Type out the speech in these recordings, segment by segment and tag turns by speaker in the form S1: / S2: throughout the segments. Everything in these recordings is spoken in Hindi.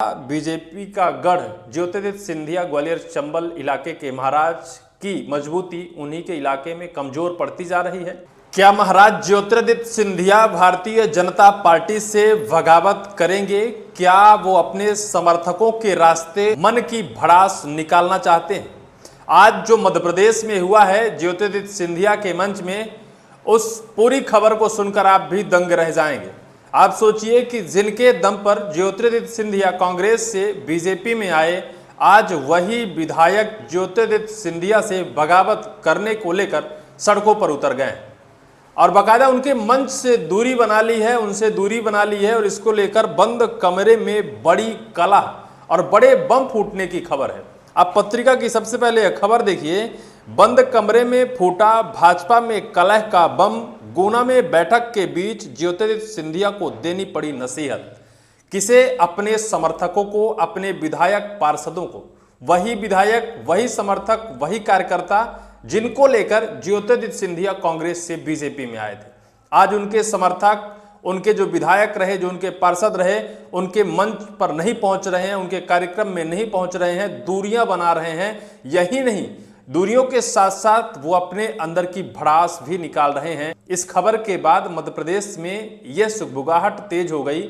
S1: बीजेपी का गढ़ ज्योतिरादित्य सिंधिया ग्वालियर चंबल इलाके के महाराज की मजबूती उन्हीं के इलाके में कमजोर पड़ती जा रही है। क्या महाराज ज्योतिरादित्य सिंधिया भारतीय जनता पार्टी से बगावत करेंगे? क्या वो अपने समर्थकों के रास्ते मन की भड़ास निकालना चाहते हैं? आज जो मध्य प्रदेश में हुआ है ज्योतिरादित्य सिंधिया के मंच में, उस पूरी खबर को सुनकर आप भी दंग रह जाएंगे। आप सोचिए कि जिनके दम पर ज्योतिरादित्य सिंधिया कांग्रेस से बीजेपी में आए, आज वही विधायक ज्योतिरादित्य सिंधिया से बगावत करने को लेकर सड़कों पर उतर गए और बाकायदा उनके मंच से दूरी बना ली है, उनसे दूरी बना ली है और इसको लेकर बंद कमरे में बड़ी कलह और बड़े बम फूटने की खबर है। आप पत्रिका की सबसे पहले यह खबर देखिए, बंद कमरे में फूटा भाजपा में कलह का बम, गुना में बैठक के बीच ज्योतिरादित्य सिंधिया को देनी पड़ी नसीहत। किसे? अपने समर्थकों को, अपने विधायक पार्षदों को। वही विधायक, वही समर्थक, वही कार्यकर्ता जिनको लेकर ज्योतिरादित्य सिंधिया कांग्रेस से बीजेपी में आए थे, आज उनके समर्थक, उनके जो विधायक रहे, जो उनके पार्षद रहे, उनके मंच पर नहीं पहुंच रहे हैं, उनके कार्यक्रम में नहीं पहुंच रहे हैं, दूरियां बना रहे हैं। यही नहीं, दूरियों के साथ साथ वो अपने अंदर की भड़ास भी निकाल रहे हैं। इस खबर के बाद मध्य प्रदेश में यह सुगबुगाहट तेज हो गई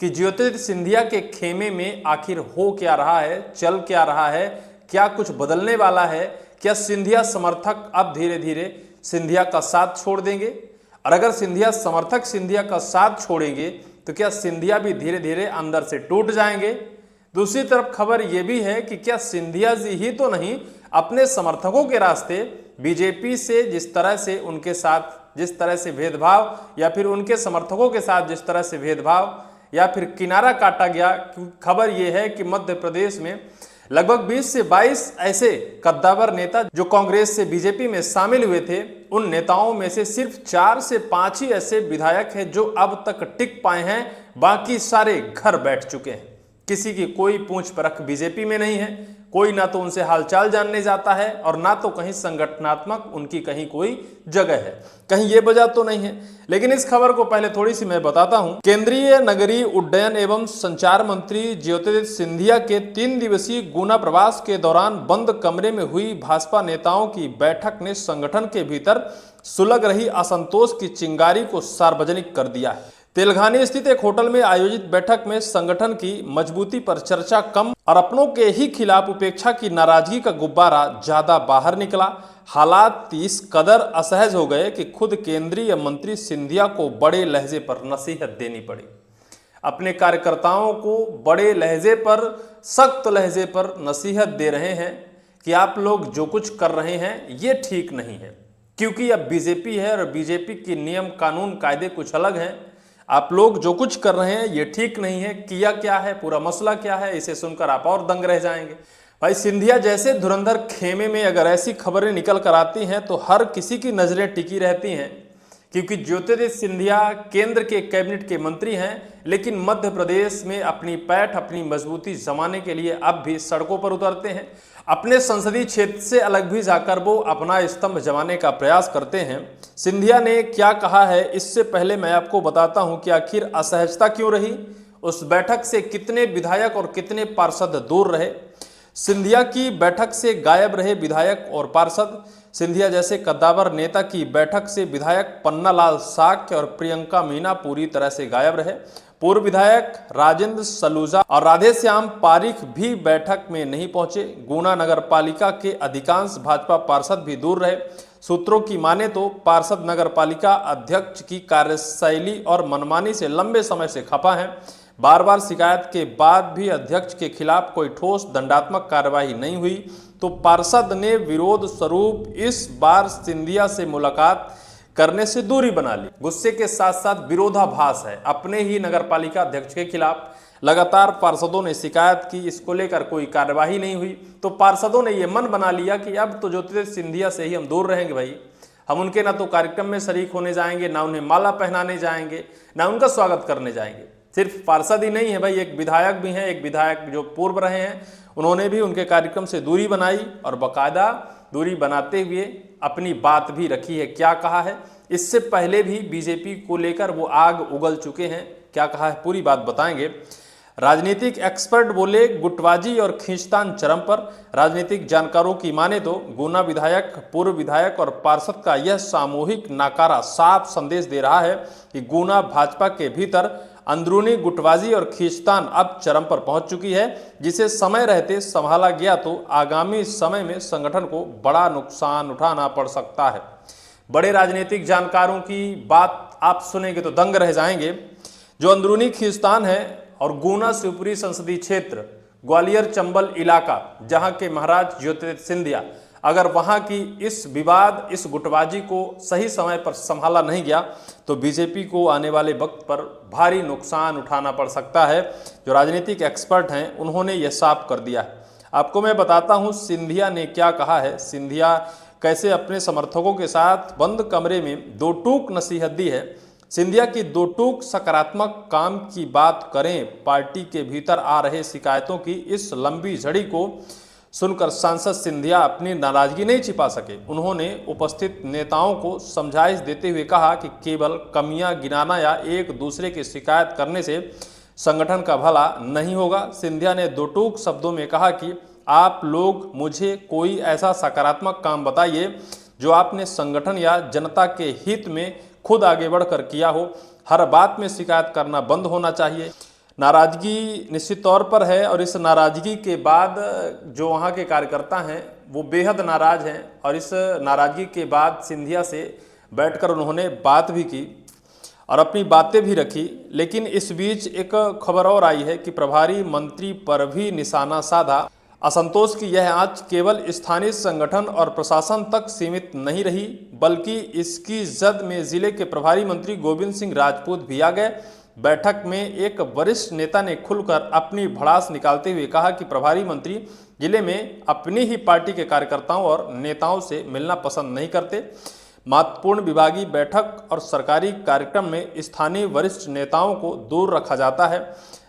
S1: कि ज्योतिरादित्य सिंधिया के खेमे में आखिर हो क्या रहा है, चल क्या रहा है, क्या कुछ बदलने वाला है? क्या सिंधिया समर्थक अब धीरे धीरे सिंधिया का साथ छोड़ देंगे? और अगर सिंधिया समर्थक सिंधिया का साथ छोड़ेंगे तो क्या सिंधिया भी धीरे धीरे अंदर से टूट जाएंगे? दूसरी तरफ खबर यह भी है कि क्या सिंधिया जी ही तो नहीं, अपने समर्थकों के रास्ते बीजेपी से जिस तरह से उनके साथ जिस तरह से भेदभाव, या फिर उनके समर्थकों के साथ जिस तरह से भेदभाव या फिर किनारा काटा गया। खबर यह है कि मध्य प्रदेश में लगभग 20 से 22 ऐसे कद्दावर नेता जो कांग्रेस से बीजेपी में शामिल हुए थे, उन नेताओं में से सिर्फ 4 से 5 ही ऐसे विधायक हैं जो अब तक टिक पाए हैं, बाकी सारे घर बैठ चुके हैं। किसी की कोई पूछ परख बीजेपी में नहीं है, कोई ना तो उनसे हालचाल जानने जाता है और ना तो कहीं संगठनात्मक उनकी कहीं कोई जगह है, कहीं ये वजह तो नहीं है। लेकिन इस खबर को पहले थोड़ी सी मैं बताता हूं। केंद्रीय नगरीय उड्डयन एवं संचार मंत्री ज्योतिरादित्य सिंधिया के 3 दिवसीय गुना प्रवास के दौरान बंद कमरे में हुई भाजपा नेताओं की बैठक ने संगठन के भीतर सुलग रही असंतोष की चिंगारी को सार्वजनिक कर दिया है। तेलंगाना स्थित एक होटल में आयोजित बैठक में संगठन की मजबूती पर चर्चा कम और अपनों के ही खिलाफ उपेक्षा की नाराजगी का गुब्बारा ज्यादा बाहर निकला। हालात इस कदर असहज हो गए कि खुद केंद्रीय मंत्री सिंधिया को बड़े लहजे पर नसीहत देनी पड़ी। अपने कार्यकर्ताओं को बड़े लहजे पर, सख्त लहजे पर नसीहत दे रहे हैं कि आप लोग जो कुछ कर रहे हैं ये ठीक नहीं है, क्योंकि अब बीजेपी है और बीजेपी की नियम कानून कायदे कुछ अलग हैं। आप लोग जो कुछ कर रहे हैं ये ठीक नहीं है। किया क्या है, पूरा मसला क्या है, इसे सुनकर आप और दंग रह जाएंगे। भाई, सिंधिया जैसे धुरंधर खेमे में अगर ऐसी खबरें निकल कर आती हैं तो हर किसी की नजरें टिकी रहती हैं, क्योंकि ज्योतिरादित्य सिंधिया केंद्र के कैबिनेट के मंत्री हैं, लेकिन मध्य प्रदेश में अपनी पैठ, अपनी मजबूती जमाने के लिए अब भी सड़कों पर उतरते हैं। अपने संसदीय क्षेत्र से अलग भी जाकर वो अपना स्तंभ जमाने का प्रयास करते हैं। सिंधिया ने क्या कहा है, इससे पहले मैं आपको बताता हूं कि आखिर असहजता क्यों रही, उस बैठक से कितने विधायक और कितने पार्षद दूर रहे। सिंधिया की बैठक से गायब रहे विधायक और पार्षद। सिंधिया जैसे कद्दावर नेता की बैठक से विधायक पन्नालाल साक्य और प्रियंका मीना पूरी तरह से गायब रहे। पूर्व विधायक राजेंद्र सलूजा और राधेश्याम पारीख भी बैठक में नहीं पहुंचे। गुना नगर पालिका के अधिकांश भाजपा पार्षद भी दूर रहे। सूत्रों की माने तो पार्षद नगर पालिका अध्यक्ष की कार्यशैली और मनमानी से लंबे समय से खफा हैं। बार बार शिकायत के बाद भी अध्यक्ष के खिलाफ कोई ठोस दंडात्मक कार्रवाई नहीं हुई, तो पार्षद ने विरोध स्वरूप इस बार सिंधिया से मुलाकात करने से दूरी बना ली। गुस्से के साथ साथ विरोधाभास है अपने ही नगरपालिका अध्यक्ष के खिलाफ। लगातार पार्षदों ने शिकायत की, इसको लेकर कोई कार्यवाही नहीं हुई, तो पार्षदों ने यह मन बना लिया कि अब तो ज्योतिरादित्य सिंधिया से ही हम दूर रहेंगे। भाई, हम उनके ना तो कार्यक्रम में शरीक होने जाएंगे, ना उन्हें माला पहनाने जाएंगे, ना उनका स्वागत करने जाएंगे। सिर्फ पार्षद ही नहीं है भाई, एक विधायक भी हैं, एक विधायक जो पूर्व रहे हैं, उन्होंने भी उनके कार्यक्रम से दूरी बनाई और बाकायदा दूरी बनाते हुए अपनी बात भी रखी है। क्या कहा है, इससे पहले भी बीजेपी को लेकर वो आग उगल चुके हैं, क्या कहा है पूरी बात बताएंगे। राजनीतिक एक्सपर्ट बोले गुटबाजी और खींचतान चरम पर। राजनीतिक जानकारों की माने तो गुना विधायक, पूर्व विधायक और पार्षद का यह सामूहिक नाकारा साफ संदेश दे रहा है कि गुना भाजपा के भीतर अंदरूनी गुटबाजी और खींचतान अब चरम पर पहुंच चुकी है, जिसे समय रहते संभाला गया तो आगामी समय में संगठन को बड़ा नुकसान उठाना पड़ सकता है। बड़े राजनीतिक जानकारों की बात आप सुनेंगे तो दंग रह जाएंगे। जो अंदरूनी खींचतान है और गुना शिवपुरी संसदीय क्षेत्र, ग्वालियर चंबल इलाका, जहां के महाराज ज्योतिरादित्य सिंधिया, अगर वहां की इस विवाद, इस गुटबाजी को सही समय पर संभाला नहीं गया तो बीजेपी को आने वाले वक्त पर भारी नुकसान उठाना पड़ सकता है। जो राजनीतिक एक्सपर्ट हैं उन्होंने यह साफ कर दिया है। आपको मैं बताता हूं सिंधिया ने क्या कहा है, सिंधिया कैसे अपने समर्थकों के साथ बंद कमरे में दो टूक नसीहत दी है। सिंधिया की दो टूक सकारात्मक काम की बात करें। पार्टी के भीतर आ रहे शिकायतों की इस लंबी झड़ी को सुनकर सांसद सिंधिया अपनी नाराजगी नहीं छिपा सके। उन्होंने उपस्थित नेताओं को समझाइश देते हुए कहा कि केवल कमियां गिनाना या एक दूसरे की शिकायत करने से संगठन का भला नहीं होगा। सिंधिया ने दो टूक शब्दों में कहा कि आप लोग मुझे कोई ऐसा सकारात्मक काम बताइए जो आपने संगठन या जनता के हित में खुद आगे बढ़कर किया हो। हर बात में शिकायत करना बंद होना चाहिए। नाराजगी निश्चित तौर पर है और इस नाराजगी के बाद जो वहाँ के कार्यकर्ता हैं वो बेहद नाराज हैं और इस नाराजगी के बाद सिंधिया से बैठकर उन्होंने बात भी की और अपनी बातें भी रखी। लेकिन इस बीच एक खबर और आई है कि प्रभारी मंत्री पर भी निशाना साधा। असंतोष की यह आंच केवल स्थानीय संगठन और प्रशासन तक सीमित नहीं रही, बल्कि इसकी जद में जिले के प्रभारी मंत्री गोविंद सिंह राजपूत भी आ गए। बैठक में एक वरिष्ठ नेता ने खुलकर अपनी भड़ास निकालते हुए कहा कि प्रभारी मंत्री जिले में अपनी ही पार्टी के कार्यकर्ताओं और नेताओं से मिलना पसंद नहीं करते। महत्वपूर्ण विभागीय बैठक और सरकारी कार्यक्रम में स्थानीय वरिष्ठ नेताओं को दूर रखा जाता है।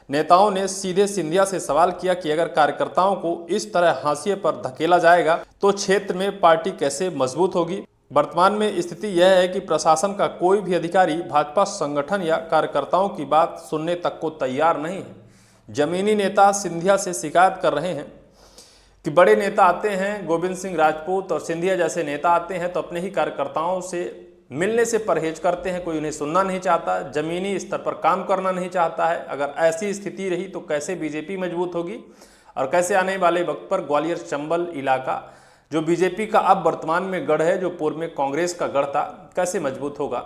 S1: नेताओं ने सीधे सिंधिया से सवाल किया कि अगर कार्यकर्ताओं को इस तरह हाशिए पर धकेला जाएगा तो क्षेत्र में पार्टी कैसे मजबूत होगी। वर्तमान में स्थिति यह है कि प्रशासन का कोई भी अधिकारी भाजपा संगठन या कार्यकर्ताओं की बात सुनने तक को तैयार नहीं है। जमीनी नेता सिंधिया से शिकायत कर रहे हैं कि बड़े नेता आते हैं, गोविंद सिंह राजपूत और सिंधिया जैसे नेता आते हैं तो अपने ही कार्यकर्ताओं से मिलने से परहेज करते हैं। कोई उन्हें सुनना नहीं चाहता, जमीनी स्तर पर काम करना नहीं चाहता है। अगर ऐसी स्थिति रही तो कैसे बीजेपी मजबूत होगी और कैसे आने वाले वक्त पर ग्वालियर चंबल इलाका जो बीजेपी का अब वर्तमान में गढ़ है, जो पूर्व में कांग्रेस का गढ़ था, कैसे मजबूत होगा।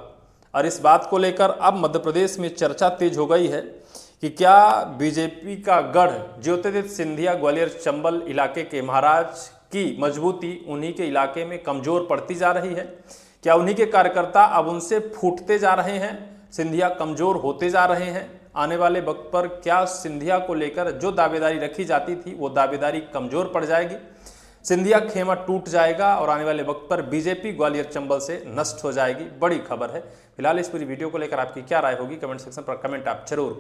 S1: और इस बात को लेकर अब मध्य प्रदेश में चर्चा तेज हो गई है कि क्या बीजेपी का गढ़ ज्योतिरादित्य सिंधिया ग्वालियर चंबल इलाके के महाराज की मजबूती उन्हीं के इलाके में कमजोर पड़ती जा रही है। क्या उन्हीं के कार्यकर्ता अब उनसे फूटते जा रहे हैं, सिंधिया कमजोर होते जा रहे हैं। आने वाले वक्त पर क्या सिंधिया को लेकर जो दावेदारी रखी जाती थी वो दावेदारी कमजोर पड़ जाएगी, सिंधिया खेमा टूट जाएगा और आने वाले वक्त पर बीजेपी ग्वालियर चंबल से नष्ट हो जाएगी। बड़ी खबर है। फिलहाल इस पूरी वीडियो को लेकर आपकी क्या राय होगी, कमेंट सेक्शन पर कमेंट आप जरूर करें।